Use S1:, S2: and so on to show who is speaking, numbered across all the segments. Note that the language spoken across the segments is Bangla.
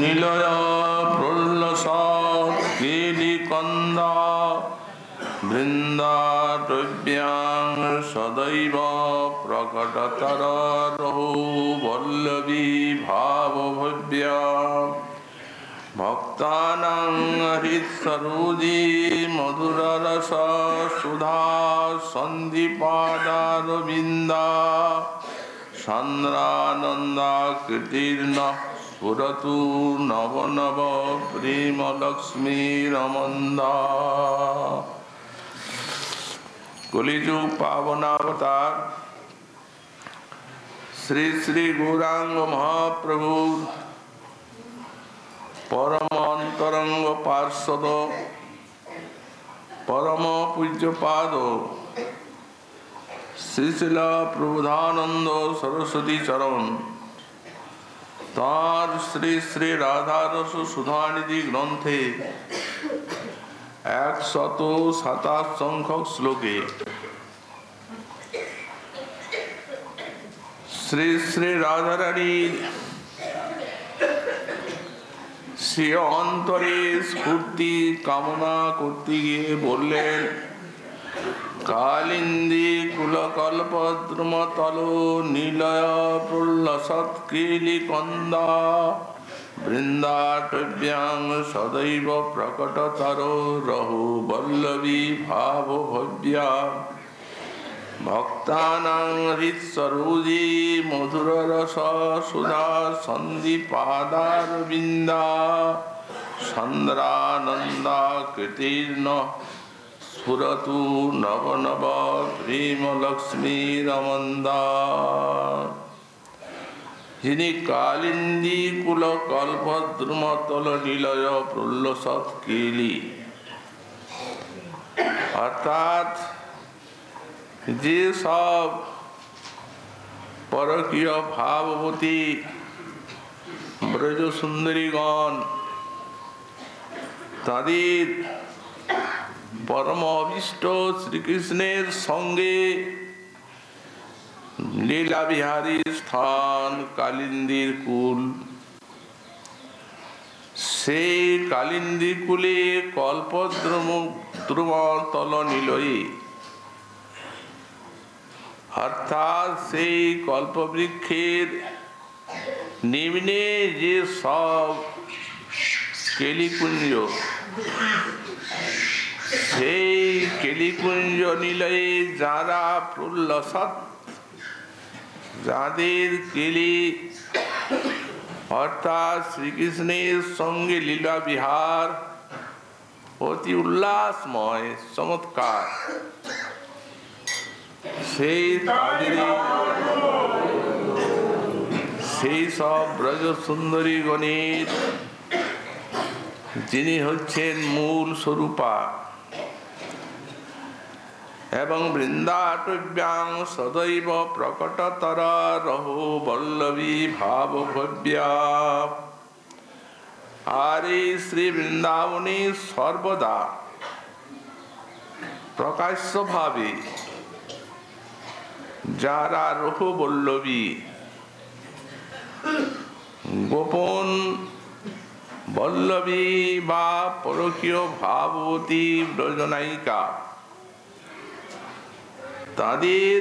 S1: নিলয় প্রলসৎ কেলিকন্দা বৃন্দাটব্যাং সদৈব প্রকটতররহো বল্লভী ভাবভব্যা ভক্তানাং হৃৎসরোজে মধুররস সুধা সন্ধিপাদারবিন্দা সান্দ্রানন্দাকৃতির্ন স্ফুরতু নব নব প্রেমলক্ষ্মীরমন্দা। কলিযুগ পাবনাবতার শ্রী শ্রী গৌরাঙ্গ মহাপ্রভুর পরম অন্তরঙ্গ পার্ষদ পরম পূজ্যপাদ শ্রী শ্রীল প্রবোধানন্দ সরস্বতী চরণ তাঁর শ্রী শ্রী রাধারস সুধানিধি গ্রন্থে 127 সংখ্যক শ্লোকে শ্রী শ্রী রাধারানীর সে অন্তরে স্ফূর্তি কামনা করতে গিয়ে বললেন, কালিন্দী কুলকল্পদ্রুমতল নীলয় প্রলসৎকেলিকন্দা বৃন্দাটব্যাং সদৈব প্রকটতররহো বল্লভী ভাবভব্যা ভক্তানাং হৃৎসরোজে মধুররস সুধা সন্ধিপাদারবিন্দা সান্দ্রানন্দাকৃতির্ন স্ফুরতু নব নব প্রেমলক্ষ্মীরমন্দা। যিনি কালিন্দী কুল কল্পদ্রুমতল নিলয় প্রলসৎ কেলি, অর্থাৎ যে সব পরকীয় ভাববতী ব্রজ সুন্দরীগণ তাদের পরম অভীষ্ট শ্রীকৃষ্ণের সঙ্গে লীলা বিহারী স্থান কালিন্দীর কুল, সেই কালিন্দী কুলে কল্পদ্রুমতল নিলয়ে, অর্থাৎ সেই কল্পবৃক্ষের নিম্নে যে সব কেলিকুঞ্জ, সেই কেলিকুঞ্জ নিলয়ে যারা প্রলসৎ, যাদের কেলি অর্থাৎ শ্রীকৃষ্ণের সঙ্গে লীলা বিহার অতি উল্লাসময় চমৎকার, সেই সব ব্রজ সুন্দরী গণের যিনি হচ্ছেন মূল স্বরূপা এবং বৃন্দাটব্যাং সদৈব প্রকটতররহো বল্লভী ভাবভব্যা, আর এই শ্রী বৃন্দাবনে সর্বদা প্রকাশ্য ভাবে যারা রহ বল্লভী, গোপন বল্লভী বা পরকীয় ভাববতী ব্রজনায়িকা, তাদের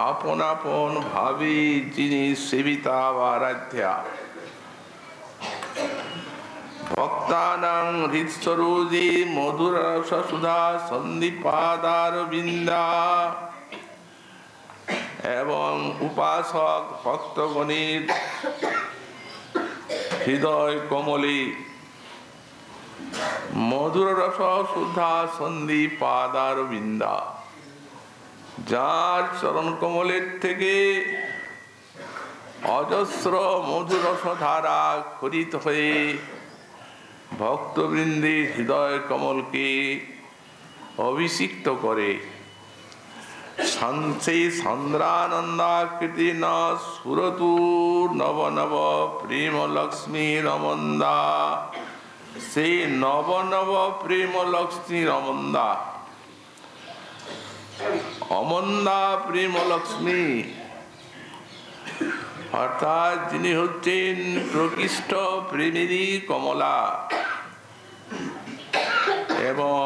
S1: আপন আপন ভাবে যিনি সেবিতা বা আরাধ্যা, ভক্তানাং হৃৎসরোজে মধুররস সুধা সন্ধিপাদারবিন্দা, এবং উপাসক ভক্তগণের হৃদয় কমলে মধুররস সুধা সন্ধিপাদারবিন্দা, যার চরণ কমলের থেকে অজস্র মধুরস ধারা খরিত হয়ে ভক্তবৃন্দের হৃদয় কমলকে অভিষিক্ত করে, সেই সান্দ্রানন্দাকৃতি না স্ফুরতু নব নব প্রেমলক্ষ্মীরমন্দা, সেই নব নব প্রেমলক্ষ্মীরমন্দা, অমন্দা প্রেমলক্ষ্মী অর্থাৎ যিনি হচ্ছেন প্রকৃষ্ট প্রেমেরই কমলা এবং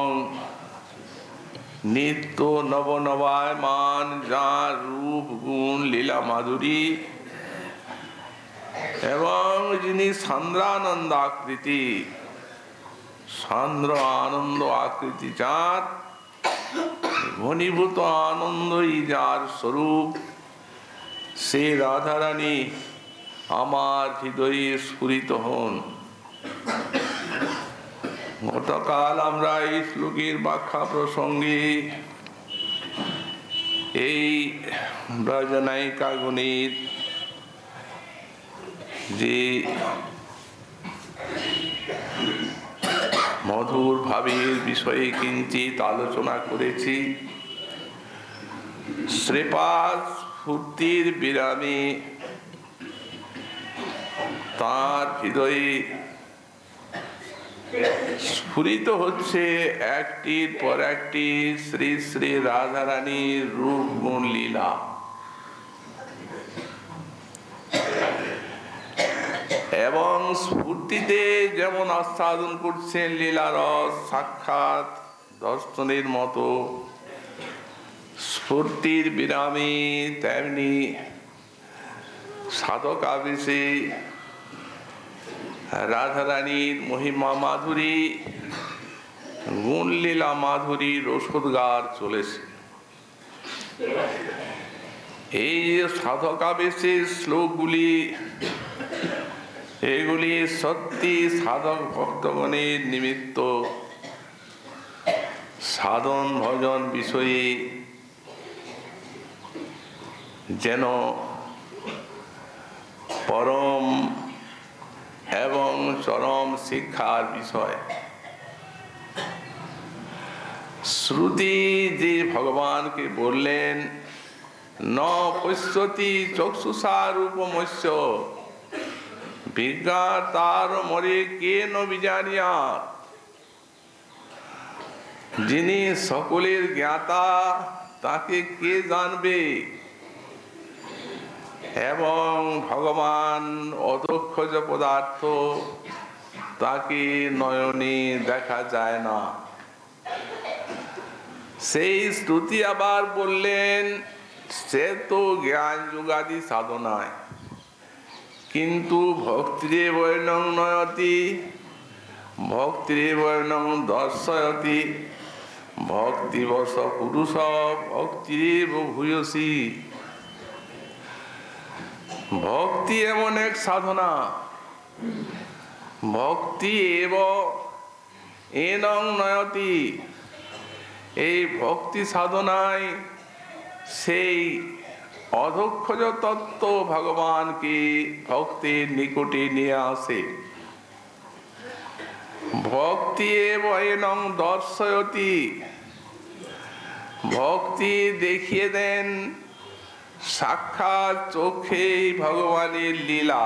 S1: নিত্য নবনবায়মান যার রূপ গুণ লীলা মাধুরী এবং যিনি সান্দ্রানন্দ আকৃতি, সান্দ্র আনন্দ আকৃতি যার, ঘনীভূত আনন্দই যার স্বরূপ, সে রাধারানী আমার হৃদয়ে স্ফুরিত হন। গতকাল আমরা এই শ্লোকের ব্যাখ্যা প্রসঙ্গে এই ব্রজনায়িকা গণের যে মধুর ভাবের বিষয়ে কিঞ্চিত আলোচনা করেছি। শ্রীপাদ স্ফূর্তির বিরামে তার হৃদয়ে স্ফুরিত হচ্ছে একটির পর একটি শ্রী শ্রী রাধারানীর রূপ গুণ লীলা। এবং স্ফূর্তিতে যেমন আস্বাদন করছেন লীলারস সাক্ষাৎ দর্শনের মতো, স্ফূর্তির বিরামে তেমনি সাধক আবেশে রাধারানীর মহিমা মাধুরী গুণ লীলা মাধুরীর রসোদ্গার চলেছে। এই যে সাধক আবেশের শ্লোকগুলি, এগুলি সত্যি সাধক ভক্তগণের নিমিত্ত সাধন ভজন বিষয়ে যেন পরম এবং চরম শিক্ষার বিষয়। শ্রুতি যে ভগবানকে বললেন, ন পশ্যতি চক্ষুষা রূপমস্য বিজ্ঞাতার মরে কে ন বিজানিয়া, যিনি সকলের জ্ঞাতা তাকে কে জানবে, এবং ভগবান অদক্ষজ পদার্থ তাকে নয়নে দেখা যায় না। সেই শ্রুতি আবার বললেন, সে তো জ্ঞান যোগাদি সাধনায়, কিন্তু ভক্তিরেবৈনং নয়তি ভক্তিরেবৈনং দর্শয়তি ভক্তিবশ পুরুষ ভক্তিরেব ভূয়সী। ভক্তি এমন এক সাধনা, ভক্তি এব এনং নয়তি, এই ভক্তি সাধনায় সেই অধক্ষজ তত্ত্ব ভগবানকে ভক্তির নিকটে নিয়ে আসে। ভক্তি এব এনং দর্শয়তি, ভক্তি দেখিয়ে দেন সাক্ষাৎ চোখে ভগবানের লীলা।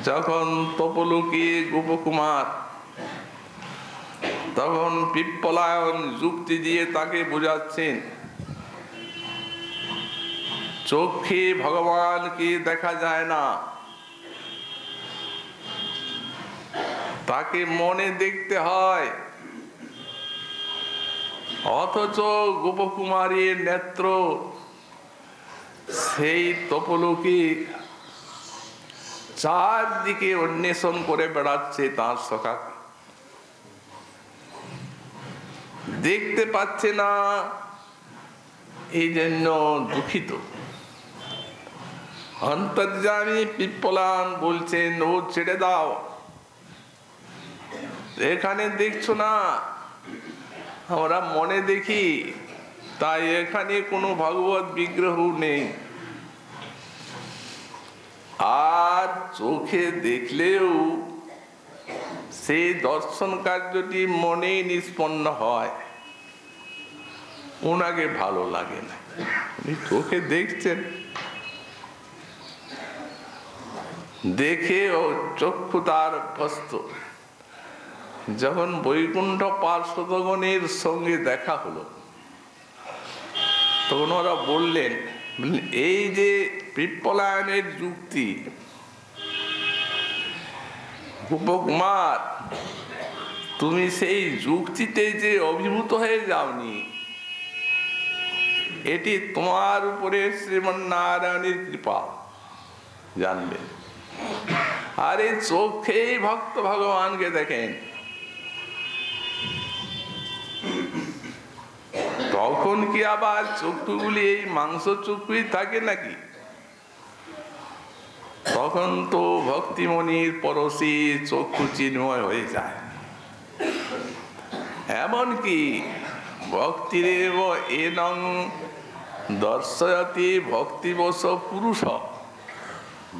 S1: যখন তপলোকে গোপকুমার, তখন পিপ্পলায়ন যুক্তি দিয়ে তাকে বোঝাচ্ছেন, চোখে ভগবানকে দেখা যায় না, তাকে মনে দেখতে হয়। অথচ গোপকুমারীর নেত্র সেই তপলোকে চারদিকে অন্বেষণ করে বেড়াচ্ছে, তার সখা দেখতে পাচ্ছে না, এই জন্য দুঃখিত। অন্তর্যামী পিপ্পলান বলছেন, ও ছেড়ে দাও, এখানে দেখছো না, আমরা মনে দেখি, তাই এখানে কোনো ভগবত বিগ্রহ নেই। আর চোখে দেখলেও সেই দর্শন কার্যটি মনে নিষ্পন্ন হয়, ওনাকে ভালো লাগে না। উনি চোখে দেখছেন, দেখে ও চক্ষু তার অভ্যস্ত। যখন বৈকুণ্ঠ পার্শ্বদগণের সঙ্গে দেখা হলো, তখন ওরা বললেন, এই যে পিপ্পলায়নের যুক্তি, গোপকুমার তুমি সেই যুক্তিতে যে অভিভূত হয়ে যাওনি, এটি তোমার উপরে শ্রীমন্নারায়ণের কৃপা, জানবে। আর এই চোখেই ভক্ত ভগবানকে দেখেন। তখন কি আবার চক্ষুগুলি এই মাংস চক্ষুই থাকে নাকি? তখন তো ভক্তিমণির পরশে চক্ষু চিন্ময় হয়ে যায়। এমনকি ভক্তিরেব এনং দর্শয়তি ভক্তিবশ পুরুষ,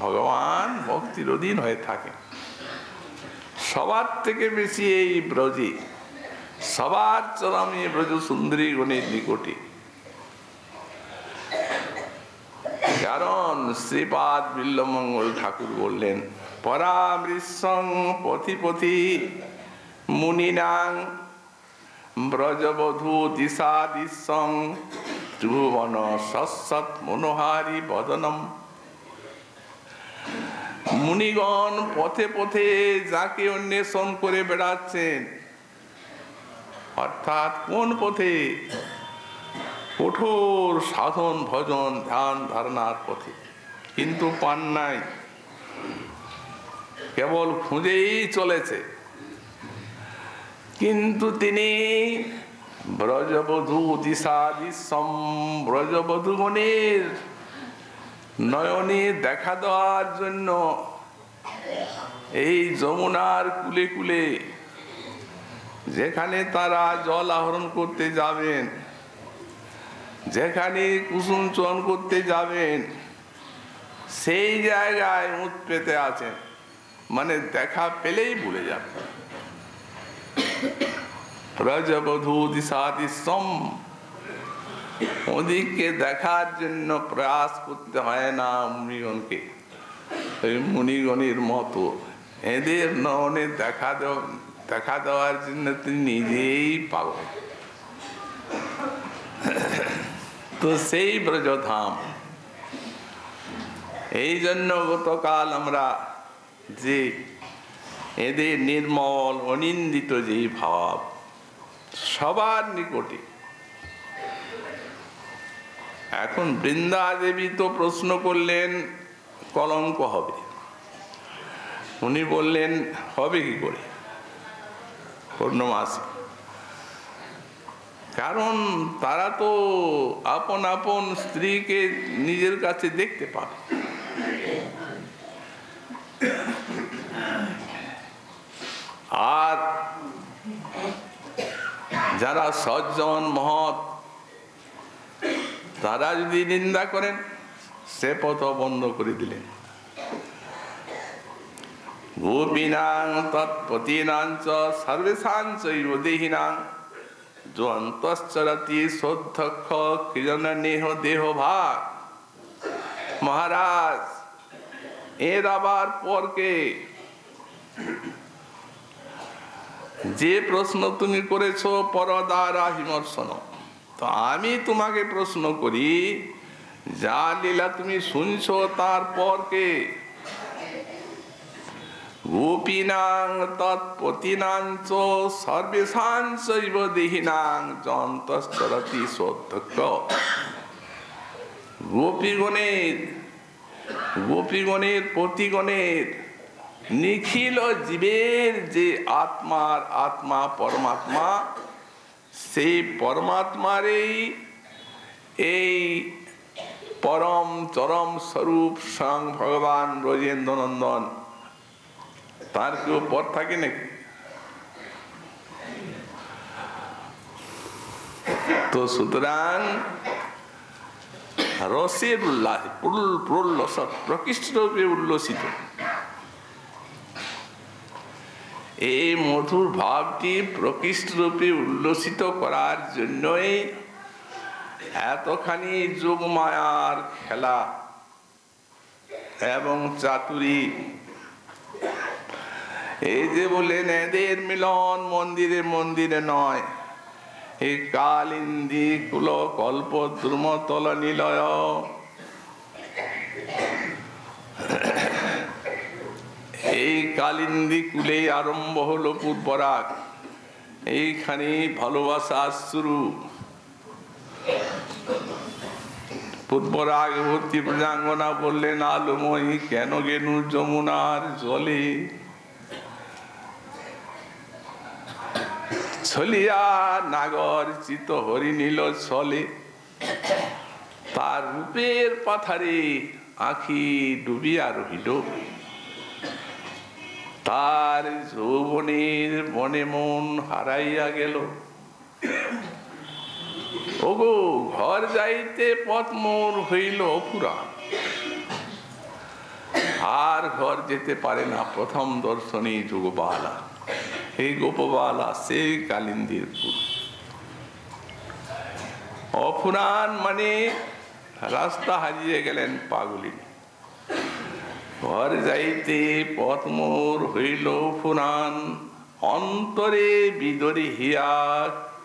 S1: ভগবান ভক্তির অধীন হয়ে থাকে। সবার থেকে বেশি এই ব্রজে, সবার চরমে ব্রজ সুন্দরী গণের নিকটে। কারণ শ্রীপাদ বিল্লমঙ্গল ঠাকুর বললেন, পরামৃশ্যং পথি পথি মুনিনাং ব্রজবধূ দিশাদিশং ত্রিভুবন সৎসৎ মনোহারি বদনম। মুনিগণ পথে পথে যাকে অন্বেষণ করে বেড়াচ্ছেন, অর্থাৎ কোন পথে? কঠোর সাধন ভজন ধ্যান ধারণার পথে, কিন্তু পান নাই, কেবল খুঁজেই চলেছে। কিন্তু তিনি ব্রজবধূ দিশাদিশম, ব্রজবধূগণের নয়নে দেখা দেওয়ার জন্য এই যমুনার কুলে কুলে যেখানে তারা জল আহরণ করতে যাবেন, যেখানে কুসুম চয়ন করতে যাবেন, সেই জায়গায় মুখ পেতে আছেন, মানে দেখা পেলেই ভুলে যাবেন। ব্রজবধূ দিশাদিশম, ওদিকে দেখার জন্য প্রয়াস করতে হয় না মুনিগণকে। ওই মুনিগণের মতো এদের নয়নে দেখা দেওয়ার জন্য তিনি নিজেই পাগল। তো সেই ব্রজধাম, এই জন্য গতকাল আমরা যে এদের নির্মল অনিন্দিত যেই ভাব সবার নিকটে। এখন বৃন্দা দেবী তো প্রশ্ন করলেন কলঙ্ক হবে। উনি বললেন হবে কি করে পূর্ণমাসী? কারণ তারা তো আপন আপন স্ত্রীকে নিজের কাছে দেখতে পাবে। আর যারা সজ্জন মহৎ, তারা যদি নিন্দা করেন, সে পথ বন্ধ করে দিলেন। গোপীনাং তৎপতিনাং চ সর্বেষাং চৈব দেহিনাং যো অন্তশ্চরতি শোদ্ধক্ষ কৃজন নেহ দেহ ভাগ। মহারাজ, এর আবার পরকে যে প্রশ্ন তুমি করেছো পরদ্বারা হিমর্শন, তো আমি তোমাকে প্রশ্ন করি, যা লীলা তুমি শুনছো তারপরকে গোপীনাং তৎপতিনাং চ সর্বেষাং চৈব দেহিনাং যন্তশ্চরতি শোদ্ধক্ষ। গোপীগণের পতিগণের নিখিল জীবের যে আত্মার আত্মা পরমাত্মা, সেই পরমাত্মার এই পরম চরম স্বরূপ স্বয়ং ভগবান ব্রজেন্দ্র নন্দন, তার কেউ পর থাকে নাকি? তো সুতরাং রসের উল্লাস, প্রকৃষ্ট রূপে উল্লসিত এই মধুর ভাবটি প্রকৃষ্ট রূপে উল্লসিত করার জন্যই এতখানি যোগমায়ার খেলা এবং চাতুরী। এই যে বললেন এদের মিলন মন্দিরে মন্দিরে নয়, হে কালিন্দী কুল কল্প দ্রুমতল নিলয়। এই কালিন্দী কুলে আরম্ভ হলো পূর্বরাগ, এইখানে ভালোবাসার শুরু। পূর্বরাগবতী প্রজাঙ্গনা বললেন, আলোময়ী কেন গেনু যমুনার জলে, ছলিয়া নাগর চিত হরি নীল ছলে, তার রূপের পাথারে আঁখি ডুবিয়া রহিল, তার যৌবনের বনে মন হারাইয়া গেল। ওগো ঘর যাইতে পথ মোর হইল অপুরা, আর ঘর যেতে পারে না প্রথম দর্শনী যুগবালা। এই গোপবালা সেই কালিন্দীর পুর। অফুরান মানে রাস্তা হারিয়ে গেলেন পাগলিনী। ঘর যাইতে পথ মোর হইল ফুরান, অন্তরে বিদরি হিয়া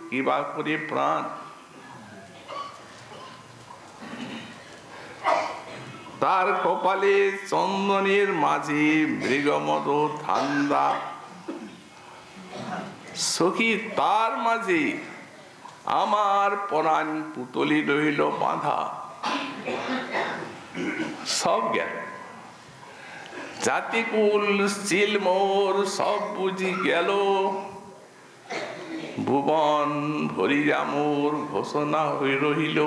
S1: কিবা করে প্রাণ। তার কপালে চন্দনের মাঝে মৃগমদ ধান্দা, সখী তার মাঝে আমার পরাণ পুতলি রইল বাঁধা। সব গেল, জাতিকুল চিল মোর সব বুঝি গেল, ভুবন ভরিয়া মোর ঘোষণা হয়ে রহিল।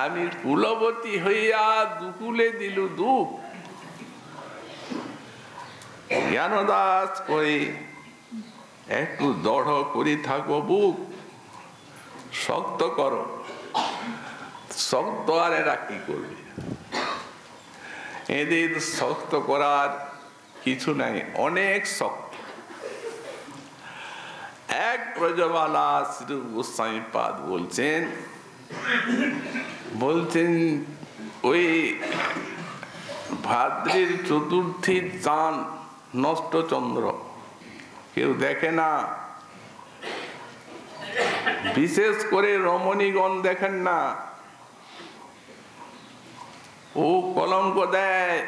S1: আমি কুলবতী হইয়া দুকুলে দিল দুঃখ, জ্ঞানদাস করে একটু দৃঢ় করে থাকো বুক। শক্ত করো, শক্ত আর এরা কি করবে? এদের শক্ত করার কিছু নাই, অনেক শক্ত। এক ব্রজবালা শ্রী গোস্বামীপাদ বলছেন ওই ভাদ্রের চতুর্থীর চাঁদ নষ্ট চন্দ্র কেউ দেখে না, বিশেষ করে রমণীগণ দেখেন না, ও কলঙ্ক দেয়।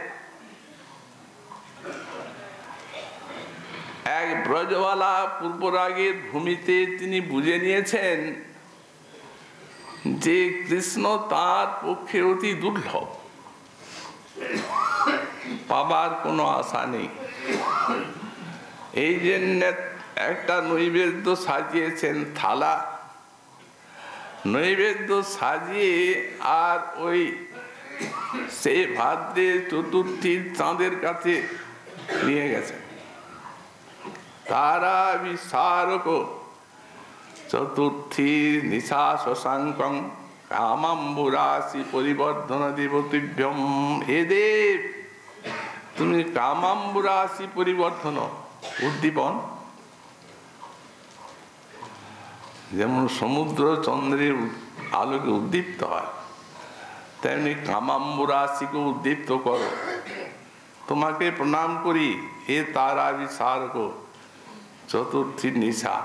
S1: এক ব্রজবালা পূর্বরাগের ভূমিতে তিনি বুঝে নিয়েছেন যে কৃষ্ণ তার পক্ষে অতি দুর্লভ, পাবার কোনো আশা নেই। এই জন্য একটা নৈবেদ্য সাজিয়েছেন থালা, নৈবেদ্য সাজিয়ে আর ওই সেই ভাদ্রের চতুর্থীর চাঁদের কাছে নিয়ে গেছেন। তারা বিশারক চতুর্থী নিশা শশাঙ্কং কামাম্বুরাশি পরিবর্ধন দেবতিভ্যম। হে দেব, তুমি কামাম্বুরাশি পরিবর্ধন উদ্দীপন, যেমন সমুদ্র চন্দ্রের আলোকে উদ্দীপ্ত হয়, তেমনি কামাম্বুরাশিকে উদ্দীপ্ত করো। তোমাকে প্রণাম করি হে তারা বিশারক চতুর্থী নিশা।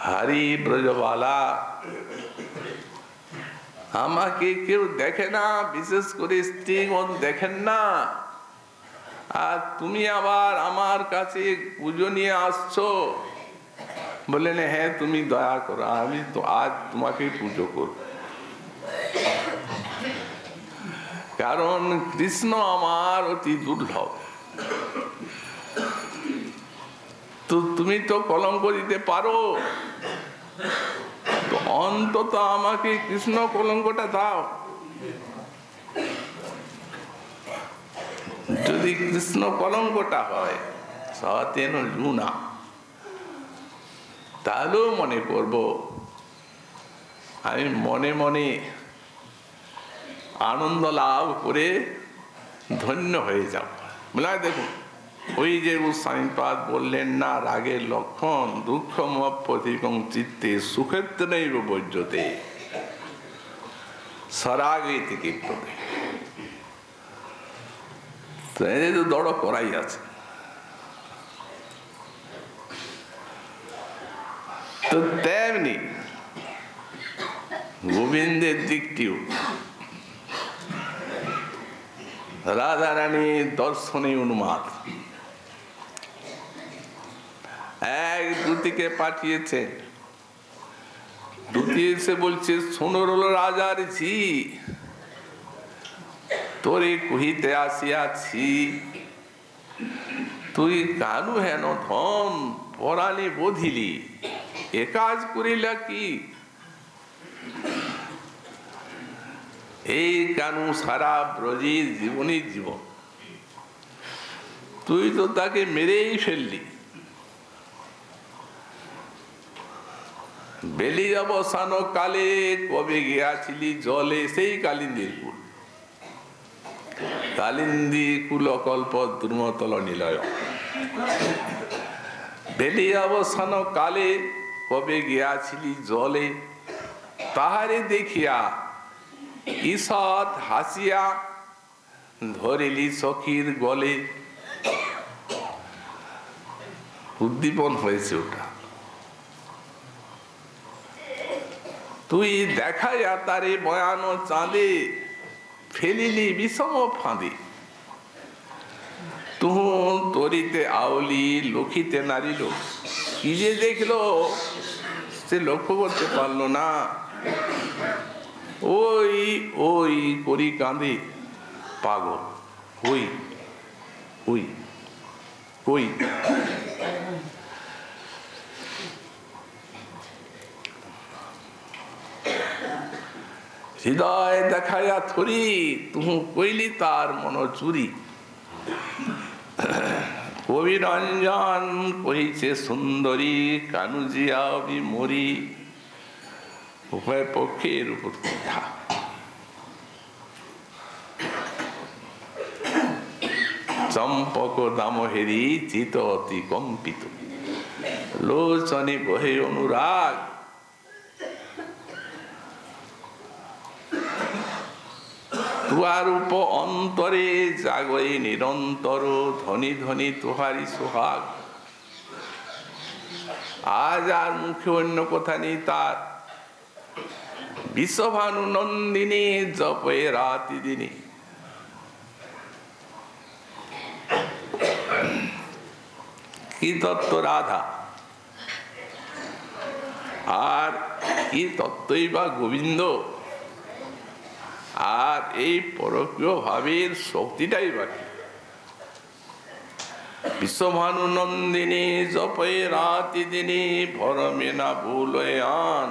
S1: হরি ব্রজবালা, আমাকে কেউ দেখে না, বিশেষ করে স্ত্রীগণ দেখেন না, আর তুমি আবার আমার কাছে পুজো নিয়ে আসছো। বললেন, হ্যাঁ তুমি দয়া করো, আমি তো আজ তোমাকে পুজো করব, কারণ কৃষ্ণ আমার অতি দুর্লভ। তো তুমি তো কলঙ্ক দিতে পারো, তো অন্তত আমাকে কৃষ্ণ কলঙ্কটা দাও। যদি কৃষ্ণ কলঙ্কটা হয় সতেন লুনা, তাহলেও মনে করব আমি মনে মনে আনন্দ লাভ করে ধন্য হয়ে যাব। বলে দেখুন, ওই যে গোস্বামীপাদ বললেন না, রাগের লক্ষণ দুঃখ মপ্পথিকং চিত্তে সুক্ষেত্রেনৈব বজ্যতে সরাগে থেকে প্রতি। তো এদের তো দড় করাই আছে। তো তেমনি গোবিন্দের দিকটিও রাধারানীর দর্শনে উন্মাদ। এক দূতিকে পাঠিয়েছেন, দূতি এসে বলছে, শোনো রাজার ঝি, তোরে কহিতে আসিয়াছি, তুই কানু হেন ধন পরাণে বধিলি, এ কাজ করিলা কি? এই কানু সারা ব্রজের জীবনের জীবন, তুই তো তাকে মেরেই ফেললি। বেলি অবসান কালে কবে গিয়াছিলি জলে সেই কালিন্দীর কুল, কালিন্দী কুলকল্প দুর্মতল নিলয়। বেলি অবসান কালে কবে গিয়াছিলি জলে, তাহারে দেখিয়া ঈষৎ হাসিয়া ধরিলি সখীর গলে। উদ্দীপন হয়েছে ওটা। তুই দেখাইয়া তারে বয়ান চাঁদে, ফেলিলি বিষম ফাঁদে। তুহু তরিতে আউলি লক্ষিতে নারিল, কি যে দেখলো সে লক্ষ্য করতে পারলো না। ওই ওই করি কাঁদে পাগল, ওই ওই ওই। হৃদয় দেখাইয়া থরি, তুহু কইলি তার মন চুরি। কবি রঞ্জন কহিছে সুন্দরী, কানুজিয়া বিমরি। উভয় পক্ষের উপর কথা। চম্পক দামহেরি চিত অতি কম্পিত, লোচনে বহে অনুরাগ। তুয়ার উপ অন্তরে জাগয়ে নিরন্তর, ধনী ধনী তুহারি সোহাগ। আজ আর মুখে অন্য কথা নেই তার, বিশ্বভানু নন্দিনী জপে রাতি দিনে। কি তত্ত্ব রাধা, আর কি তত্ত্বই বা গোবিন্দ। আর এই পরকীয় ভাবের শক্তিটাই বাকি। বিশ্বভানু নন্দিনী জপে রাতি দিনে, ভরমে না ভুলয় আন।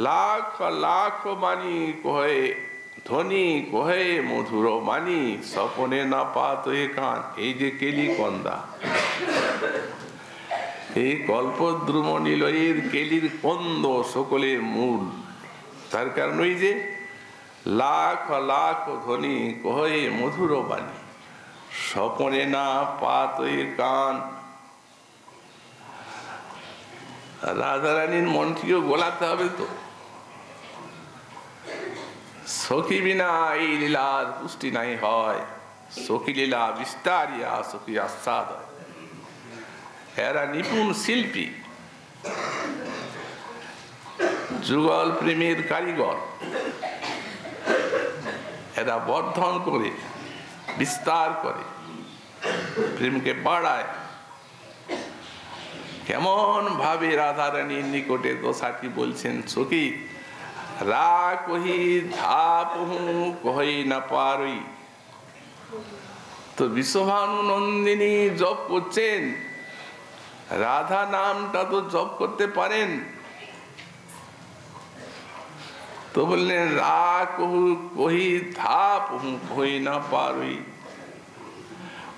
S1: লাখ লাখ বাণী কহে ধ্বনি, কহে মধুর বাণী, স্বপনে না পাত কান। এই যে কেলি কন্দা, এই কল্পদ্রুম নিলয়ের কেলির কন্দ সকলের মূল। তার কারণ ওই যে লাখ লাখ ধ্বনি কহে মধুর বাণী, স্বপনে না পাত কান। রাধারানীর মনটিও গোলাতে হবে তো। সখী বিনা এই লীলার পুষ্টি নাই হয়, সখী লীলা বিস্তারিয়া সখী আস্বাদ হয়। এরা নিপুণ শিল্পী, যুগল প্রেমের কারিগর। এরা বর্ধন করে, বিস্তার করে, প্রেমকে বাড়ায়। কেমন ভাবে রাধারানীর নিকটে দশাটি বলছেন, সখী রা কহি ধা পহু কহি না পারই। তো বিশ্বভানু নন্দিনী জপ করছেন, রাধা নামটা তো জপ করতে পারেন। তো বললেন রা কহু কহি ধা পহু কহি না পারই।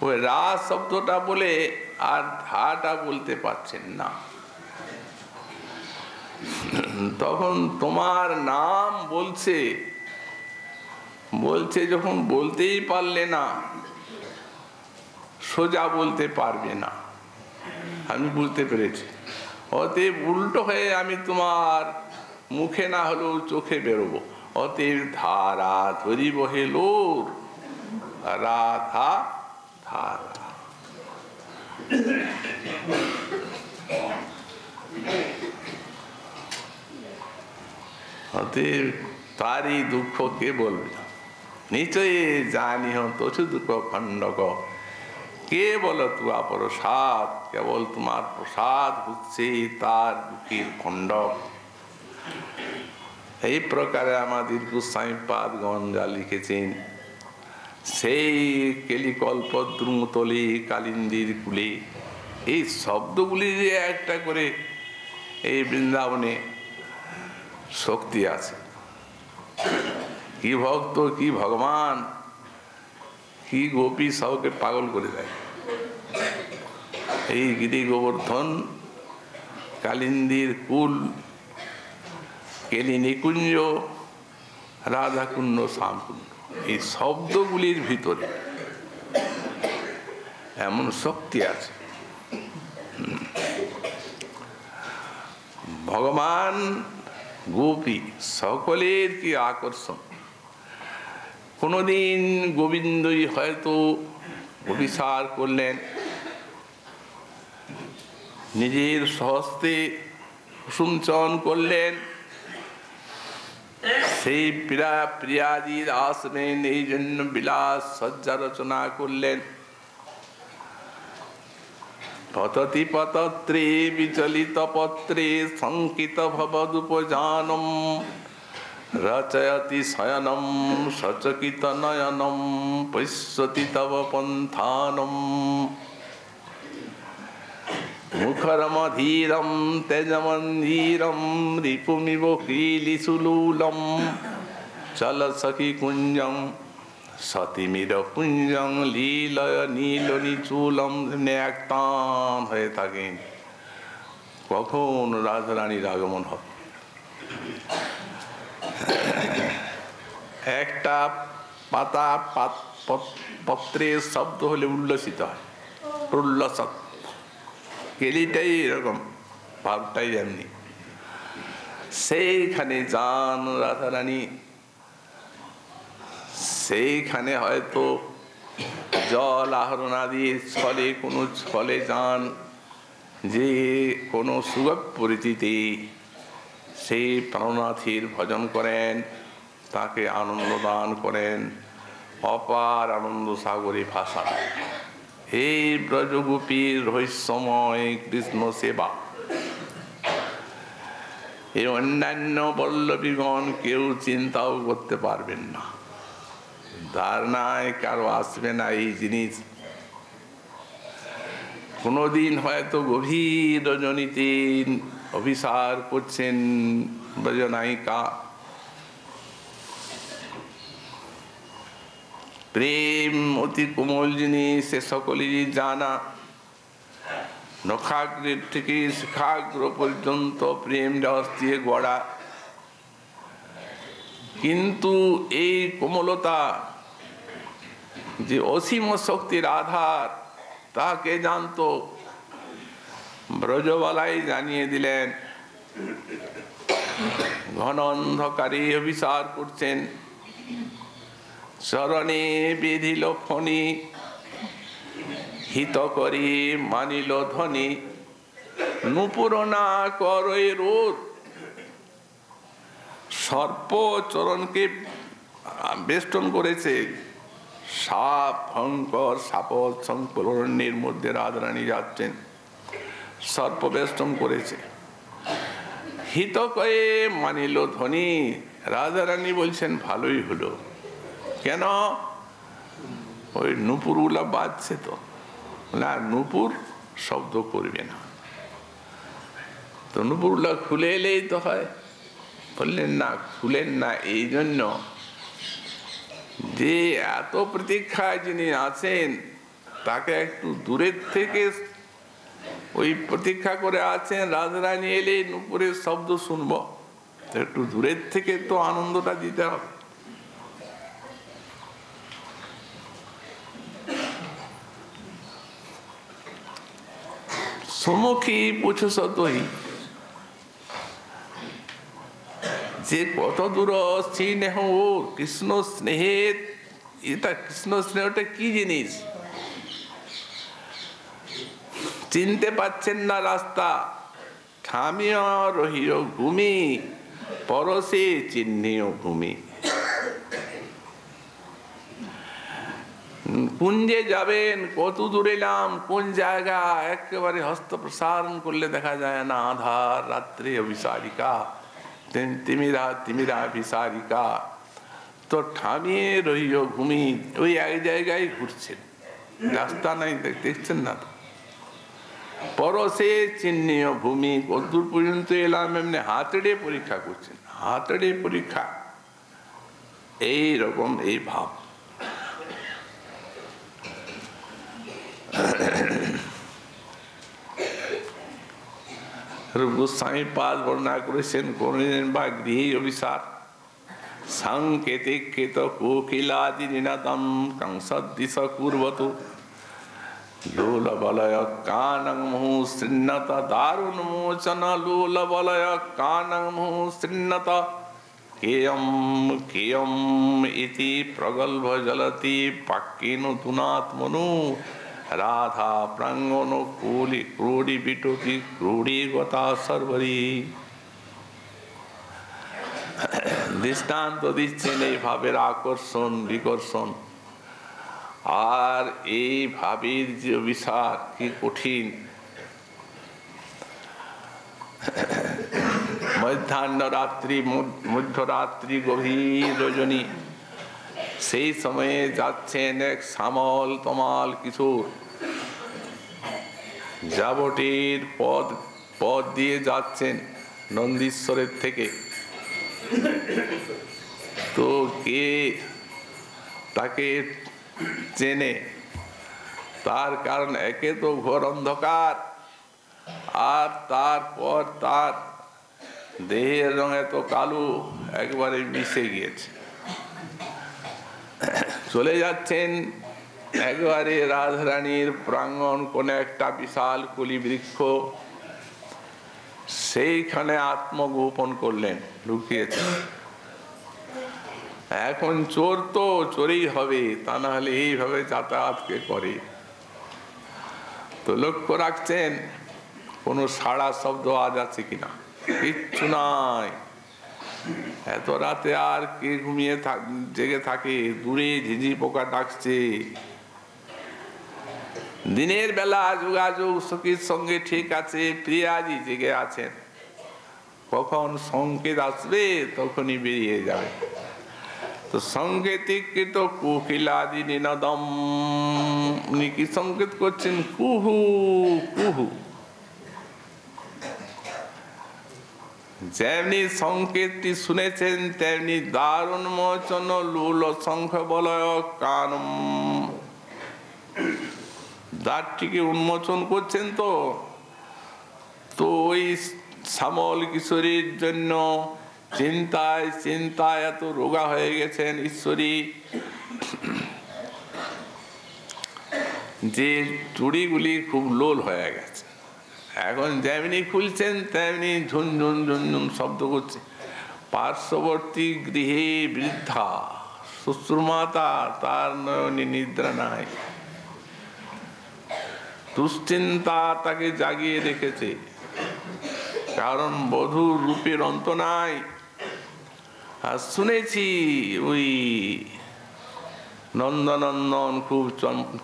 S1: ওই রা শব্দটা বলে আর ধাটা বলতে পারছেন না। তখন তোমার নাম বলছে, বলছে যখন বলতেই পারলে না, সোজা বলতে পারবে না, আমি বুঝতে পেরেছি। অতএব উল্টো হয়ে আমি তোমার মুখে না হলেও চোখে বেরোবো। অতএব ধারা ধরি বহে লোর, রাধা ধারা। অতএব তারই দুঃখ কে বলবে? নিশ্চয়ই জানি তছু দুঃখ খণ্ডক, কে বলো তুয়া প্রসাদ, কেবল তোমার প্রসাদ হচ্ছে তার দুঃখের খণ্ডক। এই প্রকারে আমাদের গোস্বামীপাদগণ যা লিখেছেন, সেই কেলিকল্প দ্রুমতলে কালিন্দির কুলে, এই শব্দগুলি যে একটা করে এই বৃন্দাবনে শক্তি আছে। কি ভক্ত, কি ভগবান, কি গোপী, সবকে পাগল করে দেয়। এই গিরি গোবর্ধন, কালিন্দির কুল, কেলি নিকুঞ্জ, রাধাকুণ্ড, শ্যামকুণ্ড, এই শব্দগুলির ভিতরে এমন শক্তি আছে। ভগবান, গোপী, সকলের কি আকর্ষণ। কোনোদিন গোবিন্দই হয়তো অভিসার করলেন, নিজের স্বহস্তে কুসুমচন করলেন, সেই প্রিয়াদির আসবেন এই জন্য বিলাস সজ্জা রচনা করলেন। পততি পতত্রে বিচলিত পত্রে শঙ্কিত ভবদুপজানম, রচয়তি শয়নম সচকিত নয়নম, পশ্যতি তব পন্থানম। মুখরমধীরম তেজমন্ধীরম রিপুমিব কিলিসুলূলম, চল সখী কুঞ্জং সতিমির কুঞ্জং লীলয় নীল নিচূলম। এক টান হয়ে থাকেন, কখন রাধারানীর আগমন হবে। একটা পাতা পত্রের শব্দ হলে উল্লসিত হয়, উল্লসত। কেলিটাই এরকম, ভাবটাই এমনি। সেইখানে যান রাধারানী, সেইখানে হয়তো জল আহরণ আদি ছলে, কোনো ছলে যান, যে কোনো সুগত পরিচিতি সেই প্রাণনাথীর ভজন করেন, তাকে আনন্দ দান করেন, অপার আনন্দ সাগরে ভাসা। এই ব্রজগোপীর রহস্যময় কৃষ্ণ সেবা, এই অন্যান্য বল্লভীগণ কেউ চিন্তাও করতে পারবেন না, ধারণায় কারো আসবে না এই জিনিস। কোনোদিন হয়তো গভীর রজনীতে অভিসার করছেন ব্রজনায়িকা, প্রেম অতি কোমল জিনিস, সে সকলেরই জানা। নখাগ্রের থেকে শিখাগ্র পর্যন্ত প্রেম রস দিয়ে গড়া, কিন্তু এই কোমলতা যে অসীম শক্তির আধার, তাকে জানতো ব্রজবালাই জানিয়ে দিলেন। ঘন অন্ধকারে অভিসার করছেন, চরণে বেধিল ফণি, হিত করে মানিল ধ্বনি, নূপুর না করে রোধ। সর্প চরণকে বেষ্টন করেছে, সাপ ভয়ঙ্কর সাপদ সংকলনের মধ্যে রাধারানী যাচ্ছেন, সর্প বেষ্টন করেছে। হিত করে মানিল ধ্বনি, রাধারানী বলছেন ভালোই হলো। কেন? ওই নূপুরগুলা বাজছে তো, না নূপুর শব্দ করবে না, তো নূপুরগুলা খুলে এলেই তো হয়। বললেন না, খুলেন না এই জন্য যে এত প্রতীক্ষায় যিনি আছেন, তাকে একটু দূরের থেকে ওই প্রতীক্ষা করে আছেন, রাধারানী এলে নূপুরের শব্দ শুনব, একটু দূরের থেকে তো আনন্দটা দিতে হবে। সম্মুখী পুছস তুই, যে কত দূর স্নেহ, কৃষ্ণ স্নেহের, এটা কৃষ্ণ স্নেহটা কি জিনিস চিনতে পাচ্ছেন না রাস্তা। থামিয়া রহিও ঘুমি, পরশে চিহ্নেয় ভূমি। কুঞ্জে যাবেন, কত দূরে এলাম, কোন জায়গা, একেবারে হস্ত প্রসারণ করলে দেখা যায় না। আধার রাত্রে অভিসারিকা, তিমিরা তিমিরা অভিসারিকা, তো থামিয়ে রইল ভূমি, ওই এক জায়গায় ঘুরছেন, রাস্তা নাই, দেখছেন না তো। পরশে চিহ্নেয় ভূমি, কতদূর পর্যন্ত এলাম, এমনি হাতড়ে পরীক্ষা করছেন, হাতড়ে পরীক্ষা, এই রকম এই ভাব। রূপ গোস্বামী পাদ বর্ণনা করেছেন, করলেন বা গৃহে অভিসার, সংকেতে কেত কোকিলাদি নিনাদম কংসদিশ কুর্বত, লোল বলয় কানং মুহু শৃণ্যত দারুণ মোচন, লোল বলয় কানং মুহু শৃণ্যত, কেয়ম কেয়ম ইতি প্রগল্ভ জলতি পাক্কেন তুনাত্মনু, রাধা প্রাঙ্গন কোলি ক্রোড়ি বিটতি ক্রোড়ি গতা সর্বরি। দৃষ্টান্ত দিচ্ছেন এই ভাবের আকর্ষণ বিকর্ষণ, আর এই ভাবের যে অভিসার কি কঠিন। মধ্যরাত্রি গভীর রজনী, সেই সময়ে যাচ্ছেন এক শ্যামল তমাল কিশোর, জাবটির পথ দিয়ে যাচ্ছেন নন্দীশ্বরের থেকে। তো কে তাকে চেনে? তার কারণ একে তো ঘোর অন্ধকার, আর তারপর তার দেহের রঙ এত কালো, একবারে মিশে গিয়েছে। চলে যাচ্ছেন একবারে রাজরানীর প্রাঙ্গণ, কোন একটা বিশাল কলি বৃক্ষ, সেইখানে আত্মগোপন করলেন, লুকিয়েছেন। এখন চোর তো চোরেই হবে, তা না হলে এইভাবে যাতায়াত কে করে? তো লক্ষ্য রাখছেন কোনো সাড়া শব্দ আজ আছে কিনা, কিচ্ছু নাই। এত রাতে আর কে ঘুমিয়ে জেগে থাকে? দূরে ঝিঝি পোকা ডাকছে। দিনের বেলা যোগাযোগ সখীর সঙ্গে ঠিক আছে, প্রিয়াজি জেগে আছেন, কখন সংকেত আসবে তখনই বেরিয়ে যাবে। তো সংকেতিকৃত কোকিলাদি নিনাদম, উনি কি সংকেত করছেন? কুহু কুহু। যেমনি সংকেতটি শুনেছেন, তেমনি দারুণ মোচন লুল শঙ্খ বলয় কানম, দ্বারটিকে উন্মোচন করছেন। তো ওই শ্যামল কিশোরীর জন্য চিন্তায় চিন্তায় এত রোগা হয়ে গেছেন ঈশ্বরী, যে চুড়িগুলি খুব লোল হয়ে গেছে। এখন যেমনি খুলছেন তেমনি ঝুনঝুন ঝুনঝুন শব্দ করছে। পার্শ্ববর্তী গৃহে বৃদ্ধা শ্বশুরমাতা, তার নয়নে নিদ্রা নাই, দুশ্চিন্তা তাকে জাগিয়ে রেখেছে, কারণ বধূর রূপের অন্ত নাই। আর শুনেছি ওই নন্দনন্দন খুব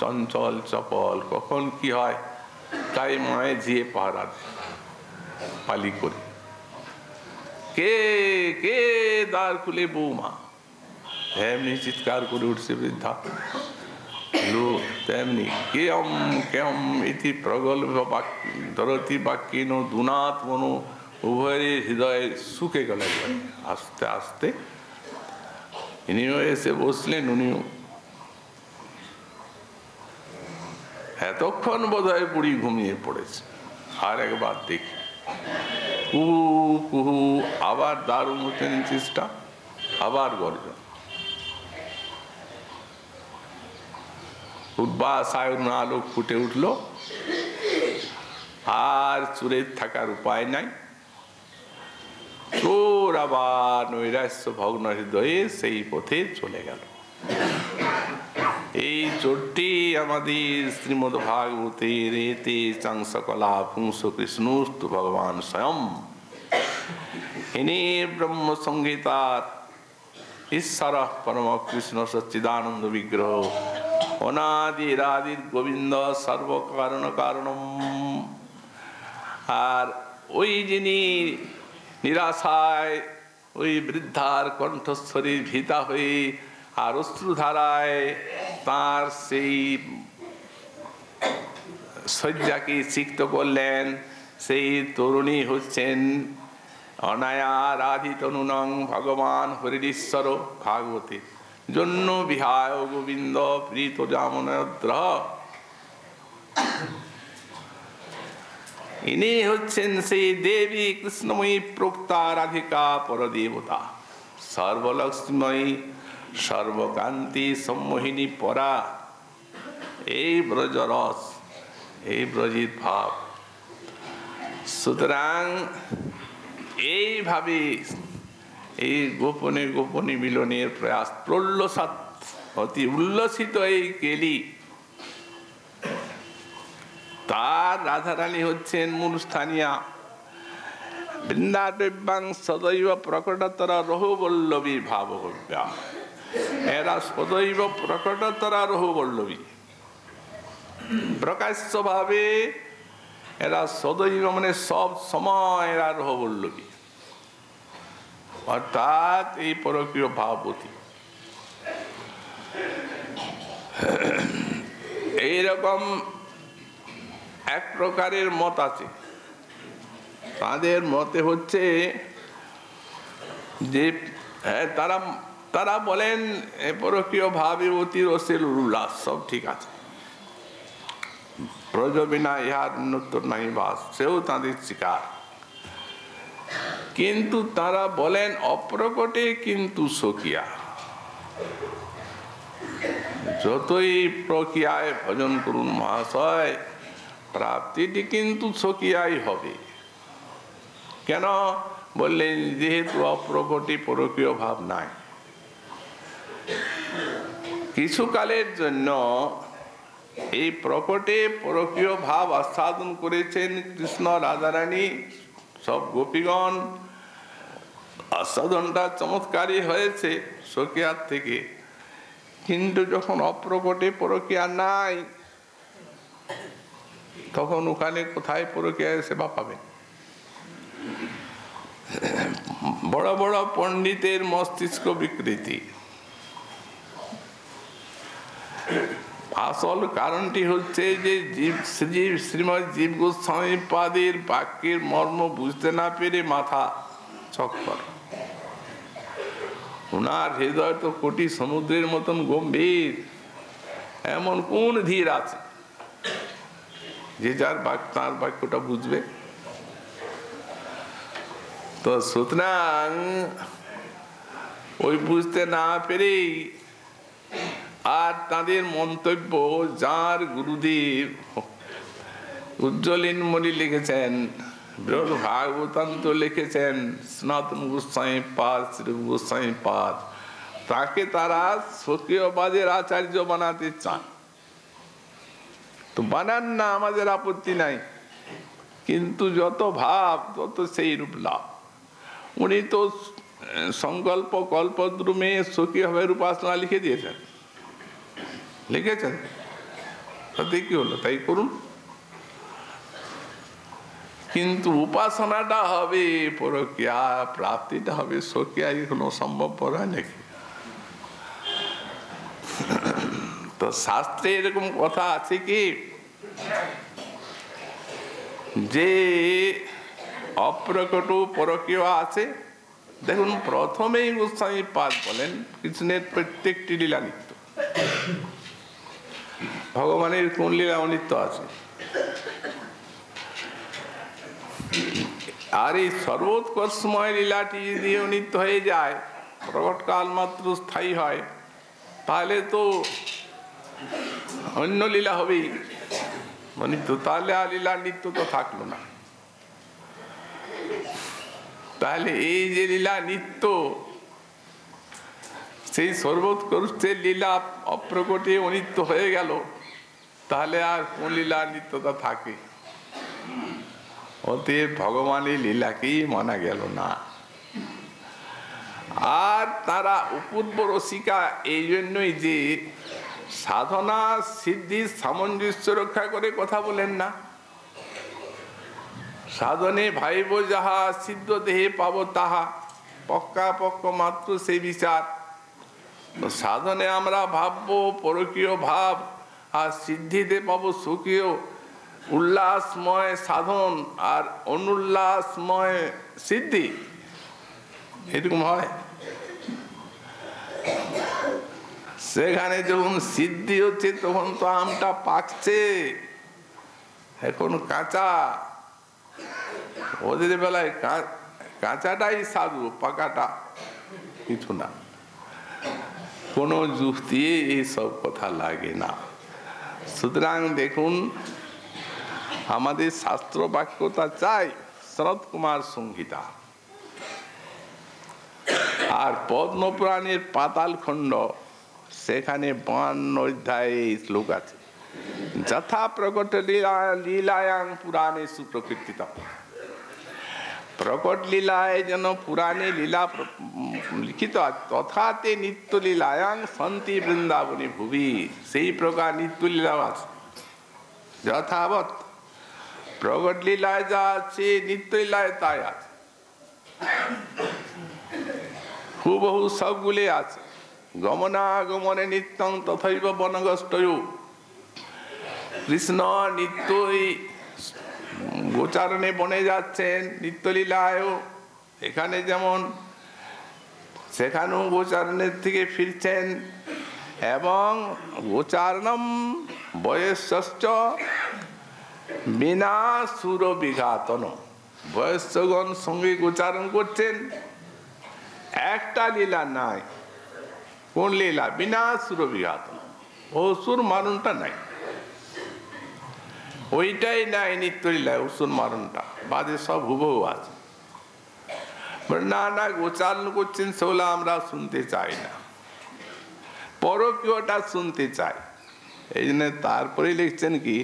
S1: চঞ্চল চপল, কখন কি হয় তাই মায়ে ঝিয়ে পাহারা পালি করে। কে কে দ্বার খুলে? বৌমা। এমনি চিৎকার করে উঠছে বৃদ্ধা। তেমনি কেয়ম কেয়ম ইতি প্রগল্ভ ধরতি বাক্যেন দুনাথ মনো, উভয়ের হৃদয়ে শুকে গেল। আস্তে আস্তে ইনিও এসে বসলেন, উনিও। এতক্ষণ বোধ হয় বুড়ি ঘুমিয়ে পড়েছে। আর একবার দেখি, কুহু কুহু, আবার দারুণ হচ্ছেন চেষ্টা, আবার গর্জন। উদ্বাসায়ন আলোক ফুটে উঠল, আর চোরের থাকার উপায় নাই। চোর আবার নৈরাশ্য ভগ্ন হৃদয়ে সেই পথে চলে গেল। এই চোরটি আমাদের শ্রীমদ্ ভাগবতের এতে চাংসকলা পুংস কৃষ্ণস্তু ভগবান স্বয়ং, ইনি ব্রহ্ম সংহিতার ঈশ্বর পরম কৃষ্ণ সচ্চিদানন্দ বিগ্রহ, অনাদির আদির গোবিন্দ, সর্বকারণ কারণম। আর ওই যিনি নিরাশায় ওই বৃদ্ধার কণ্ঠস্বরী ভীতা হয়ে আর অশ্রুধারায় তার সেই শয্যাকে সিক্ত করলেন, সেই তরুণী হচ্ছেন অনায়া রাধি তনুনং ভগবান হরিশ্বর ভাগবতীর জন্য বিহায় গোবিন্দ প্রীত জামনদ্র। ইনি হচ্ছেন সেই দেবী কৃষ্ণময়ী প্রোক্তা রাধিকা পরদেবতা, সর্বলক্ষ্মী সর্বকান্তি সম্মোহিনী পরা। এই ব্রজরস, এই ব্রজিত ভাব। সুতরাং এইভাবে এই গোপনে গোপনে মিলনের প্রয়াস, প্রল্লসাত অতি উল্লসিত এই কেলি, তার রাধারানী হচ্ছেন মূল স্থানীয়। বৃন্দাটব্যাং সদৈব প্রকটতরা রহুবল্লভী ভাবভব্যা। এরা সদৈব প্রকটতরা রহুবল্লভী, প্রকাশ্য ভাবে এরা সদৈব মানে সব সময় এরা রহুবল্লভী, অর্থাৎ এই পরকীয় ভাববতী। এইরকম এক প্রকারের মত আছে। তাদের মতে হচ্ছে যে তারা বলেন পরকীয় ভাবে অতির অশ্লীল উল্লাস সব ঠিক আছে, ব্রজ বিনা ইহার উন্নতর নাই বাস, সেও তাদের শিকার। কিন্তু তারা বলেন অপ্রকটে কিন্তু সকিয়া, যতই প্রক্রিয়ায় ভজন করুন মহাশয়, প্রাপ্তিটি কিন্তু সকিয়াই হবে। কেন বললেন? যেহেতু অপ্রকটে পরকীয় ভাব নাই। কিছুকালের জন্য এই প্রকটে পরকীয় ভাব আস্বাদন করেছেন কৃষ্ণ রাধারানী, সব গোপীগণ। আস্বাদনটা চমৎকারী হয়েছে সকিয়ার থেকে। কিন্তু যখন অপ্রকটে পরকীয়া নাই, তখন ওখানে কোথায় পরকীয়া সেবা পাবেন? বড় বড় পণ্ডিতের মস্তিষ্ক বিকৃতি। আসল কারণটি হচ্ছে যে শ্রীমৎ জীব গোস্বামী পাদের বাক্যের মর্ম বুঝতে না পেরে মাথা চক্কর। ওনার হৃদয় তো কোটি সমুদ্রের মতন গম্ভীর। এমন কোন ধীর আছে যে যার তার বাক্যটা বুঝবে? তো সুতরাং ওই বুঝতে না পেরেই আর তাদের মন্তব্য, যার গুরুদেব উজ্জ্বলীন মণি লিখেছেন, বৃহৎ ভাগবতান্ত লিখেছেন, সনাতন গোস্বামী পাদ, শ্রী গোস্বামী পাদ, তাকে তারা স্বকীয়বাদের আচার্য বানাতে চান। তো বানান না, আমাদের আপত্তি নাই, কিন্তু যত ভাব তত সেই রূপ লাভ। উনি তো সংকল্প কল্পদ্রুমে স্বকীয় ভাবের উপাসনা লিখে দিয়েছেন, লিখেছেন। তাতে কি হলো? তাই করুন। কিন্তু উপাসনাটা হবে পরকীয়া, প্রাপ্তিটা হবে স্বকীয়া, এখনো সম্ভবপর হয় নাকি? তো শাস্ত্রে এরকম কথা আছে কি যে অপ্রকট পরকীয় আছে? দেখুন, প্রথমেই গোস্বামী পাদ বলেন কৃষ্ণের প্রত্যেকটি লীলা নিত্য। ভগবানের কোন লীলা অনিত্য আছে? আর এই সর্বোৎকর্ষময় লীলাটি যদি অনিত্য হয়ে যায়, প্রকট কাল মাত্র স্থায়ী হয়, তাহলে তো অন্য লীলা হবেই অনিত্য। তাহলে আর লীলা নিত্য তো থাকলো না। তাহলে এই যে লীলা নিত্য, সেই সর্বোৎকর্ষের লীলা অপ্রকটে অনিত্য হয়ে গেল, তাহলে আর কোন লীলা নিত্যতা থাকে? অতএব ভগবানের লীলাকেই মানা গেল না। আর তারা অপূর্ব রসিকা এই জন্যই যে সাধনা সিদ্ধির সামঞ্জস্য রক্ষা করে কথা বলেন না। সাধনে ভাইব যাহা সিদ্ধ দেহে পাবো তাহা, পক্কা পক্ষ মাত্র সেই বিচার। সাধনে আমরা ভাববো পরকীয় ভাব, আর সিদ্ধিতে পাবো সুখীয় উল্লাসময় সাধন আর অনুল্লাসময় সিদ্ধি। এরকম হয়। সেখানে যখন সিদ্ধি হচ্ছে তখন তো আমটা পাকছে, এখন কাঁচা। ওদের বেলায় কাঁচাটাই সাধু, পাকাটা কিছু না। কোনো যুক্তি এইসব কথা লাগে না। সুতরাং দেখুন, আমাদের শাস্ত্র বাক্যতা চাই শরৎ কুমার সংহিতা, আর পদ্মপুরাণের পাতাল খণ্ড, সেখানে 52 অধ্যায়ে এই শ্লোক আছে, যথা প্রকট লীলায়াং পুরাণে সুপ্রকীর্তিত। প্রকট লীলায় যেন পুরাণে লীলা লিখিত আছে, তথাতে নিত্য লীলায়াং সন্তি বৃন্দাবনী ভুবি। সেই প্রকার নিত্য লীলা আছে যথাবৎ। প্রকট লীলায় যা আছে নিত্য লীলায় তাই আছে, হুবহু সবগুলি আছে। গমনাগমনে নিত্যং তথৈব বনগষ্টয়। কৃষ্ণ নিত্যই গোচারণে বনে যাচ্ছেন, নিত্যলীলায়ও। এখানে যেমন সেখানেও গোচারণের থেকে ফিরছেন। এবং গোচারণম বয়স্য বিনা সুর বিঘাতন। বয়স্যগণ সঙ্গে গোচারণ করছেন। একটা লীলা নাই। কোন লীলা? বিনা সুর বিঘাতন। অসুর মারণটা নাই, ওইটাই নাই নিত্যলীলায়, অসুর মারণটা। বাদে সব হুবহু আছে। না না, গোচারণ করছেন সেগুলো আমরা শুনতে চাই না, পরকীয়টা শুনতে চাই। এই জন্য তারপরে লিখছেন কি,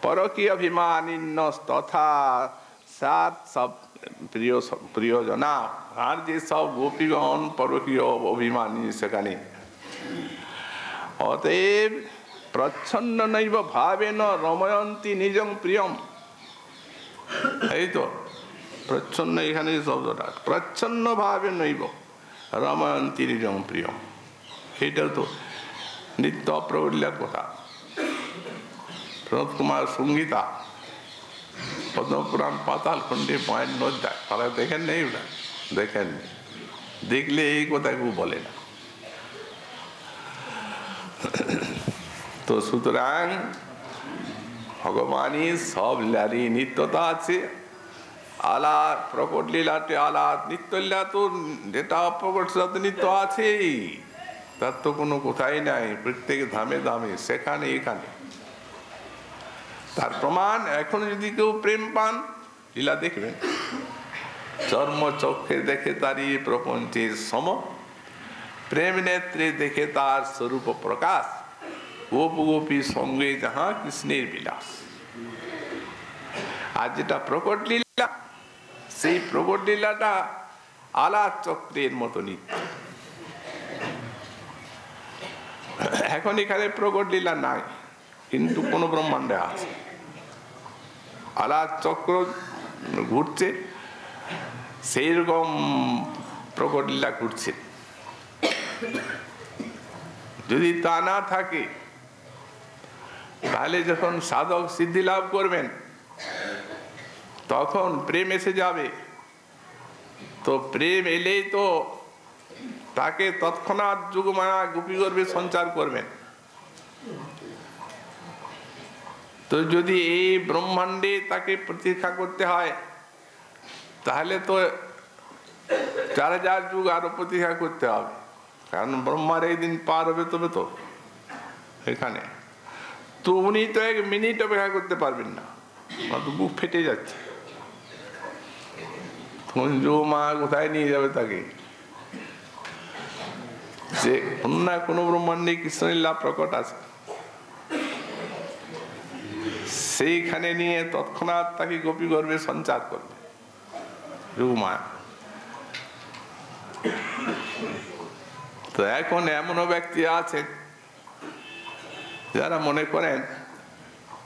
S1: পরকীয় অভিমানিন্য তথা সাত সব প্রিয়জনা। আর যে সব গোপীগণ পরকীয় অভিমানী সেখানে। অতএব প্রচ্ছন্ন নৈব ভাবেন রময়ন্তী নিজং প্রিয়ম। এই তো প্রচ্ছন্ন, এখানে শব্দটা প্রচ্ছন্ন ভাবে নৈব রময়ন্তী নিজং প্রিয়ম। এইটাও তো নিত্য প্রবলীলার কথা। শরৎ কুমার সংহিতা, পদ্মপুরাণ পাতাল খণ্ডে 52 অধ্যায়। তারা দেখেন নেই? ওটা দেখেন, দেখলে এই কথা কেউ বলে না। তো সুতরাং ভগবানই সব লীলারই নিত্যতা আছে। আলাদ প্রকট লীলাতে আলাদ, নিত্যলীলা তো যেটা অপ্রকট সেটা নিত্য আছেই, তার তো কোনো কথাই নাই। প্রত্যেক ধামে ধামে, সেখানে এখানে। তার প্রমাণ, এখন যদি কেউ প্রেম পান, লীলা দেখবেন, চর্ম চক্ষে দেখে তারই প্রপঞ্চের সম, প্রেম নেত্রে দেখে তার স্বরূপ প্রকাশ, গোপ গোপী সঙ্গে যাহা কৃষ্ণের বিলাস। আর যেটা প্রকট লীলা, সেই প্রকট লীলাটা আলাদ চক্রের মতো নিত্য। এখন এখানে প্রকট লীলা নাই, কিন্তু কোন ব্রহ্মাণ্ডে আছে। আলাদ চক্র ঘুরছে, সেই রকম প্রকট লীলা ঘুরছে। যদি তা না থাকে, তাহলে যখন সাধক সিদ্ধি লাভ করবেন, তখন প্রেম এসে যাবে। তো প্রেম এলেই তো তাকে তৎক্ষণাৎ যুগমায়া গোপী গর্ভে সঞ্চার করবেন। তো যদি এই ব্রহ্মাণ্ডে তাকে প্রতীক্ষা করতে হয়, তাহলে তো 4000 যুগ আরো প্রতীক্ষা করতে হবে। কারণ ব্রহ্মার এই দিন পার হবে তবে তো এখানে। তো উনি তো 1 মিনিট অপেক্ষা করতে পারবেন না, বুক ফেটে যাচ্ছে। মা কোথায় নিয়ে যাবে তাকে? যে কোনো না কোনো ব্রহ্মাণ্ডে কৃষ্ণলীলা প্রকট আছে, সেইখানে নিয়ে তৎক্ষণাৎ তাকে গোপী গর্ভে সঞ্চার করবে যোগমায়া। তো এখন এমনও ব্যক্তি আছে যারা মনে করেন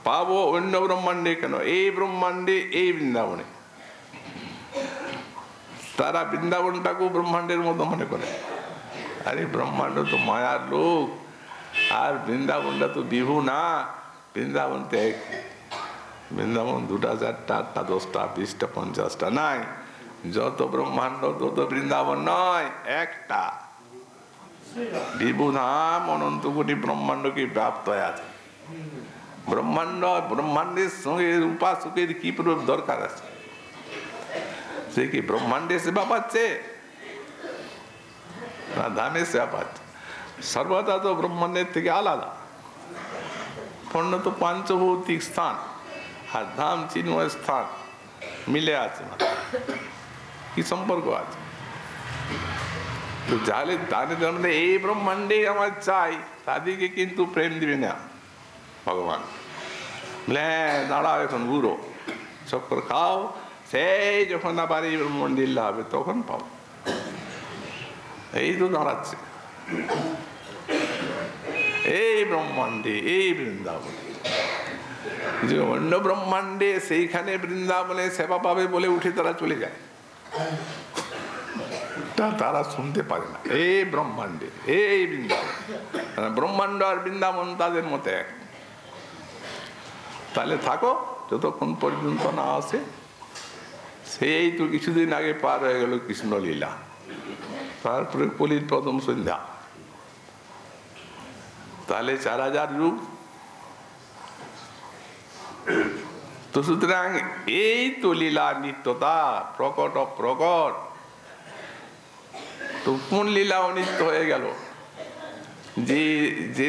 S1: পাবো অন্য ব্রহ্মাণ্ডে কেন, এই ব্রহ্মাণ্ডে, এই বৃন্দাবনে। তারা বৃন্দাবনটাকেও ব্রহ্মাণ্ডের মতো মনে করে। আরে ব্রহ্মাণ্ড তো মায়ার লোক, আর বৃন্দাবনটা তো বিভু না। বৃন্দাবন তো এক, বৃন্দাবন 2টা 4টা 8টা 10টা 20টা 50টা নাই। যত ব্রহ্মাণ্ড তত বৃন্দাবন নয়, একটা বিভু ধাম অনন্ত কোটি ব্রহ্মাণ্ডকে ব্যাপ্ত হয়ে আছে। ব্রহ্মাণ্ড, ব্রহ্মাণ্ডের সঙ্গে উপাসকের কি দরকার আছে? সে কি ব্রহ্মাণ্ডের সেবা পাচ্ছে না ধামের সেবা পাচ্ছে? সর্বদা তো ব্রহ্মাণ্ডের থেকে আলাদা। পূর্ণ তো পাঞ্চভৌতিক স্থান, আর ধাম চিন্ময় স্থান মিলে আছে। কি সম্পর্ক আছে? তো যাহলে তাদের মধ্যে এই ব্রহ্মাণ্ডে আমার চাই, তাদেরকে কিন্তু প্রেম দিবে না ভগবান। দাঁড়াও এখন ঘুরো, চক্কর খাও, সেই যখন আবার এই ব্রহ্মাণ্ডে হবে তখন পাও। এই তো দাঁড়াচ্ছে এই ব্রহ্মাণ্ডে, এই বৃন্দাবনে। যে অন্য ব্রহ্মাণ্ডে সেইখানে বৃন্দাবনে সেবা পাবে বলে উঠে তারা চলে যায়, তারা শুনতে পারে না। এই ব্রহ্মাণ্ডে, এই বৃন্দাবন, ব্রহ্মাণ্ড আর বৃন্দাবন তাদের মতে এক। তাহলে থাকো যতক্ষণ পর্যন্ত না আসে। সেই তো কিছুদিন আগে পার হয়ে গেল কৃষ্ণলীলা, তারপরে কলির প্রথম সন্ধ্যা, তাহলে 4000 যুগ। তো সুতরাং এই তো লীলা নিত্যতা, প্রকট অপ্রকট। তো কোন লীলা অনিত্য হয়ে গেল? যে যে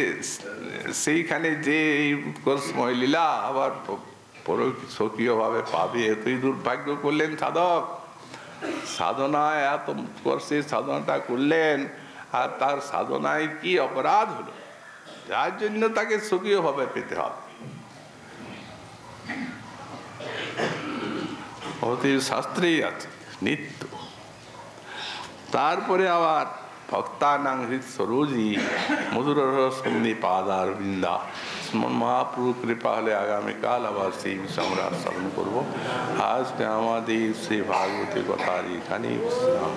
S1: সেইখানে যে এই উৎকর্ষময় লীলা আবার স্বকীয় ভাবে পাবে, এতই দুর্ভাগ্য করলেন সাধক। সাধনায় এত উৎকর্ষে সাধনাটা করলেন, আর তার সাধনায় কি অপরাধ হলো, যার জন্য তাকে স্বকীয় ভাবে পেতে হবে। অতি শাস্ত্রেই আছে নিত্য। তারপরে আবার ভক্তানাং হৃদ সরোজি মধুর সন্ধি পাদার বৃন্দা। মহাপ্রভু কৃপা হলে আগামীকাল আবার সেই বিষয় আমরা স্মরণ করবো। আজকে আমাদের শ্রী ভাগবতী কথার এখানেই বিশ্রাম।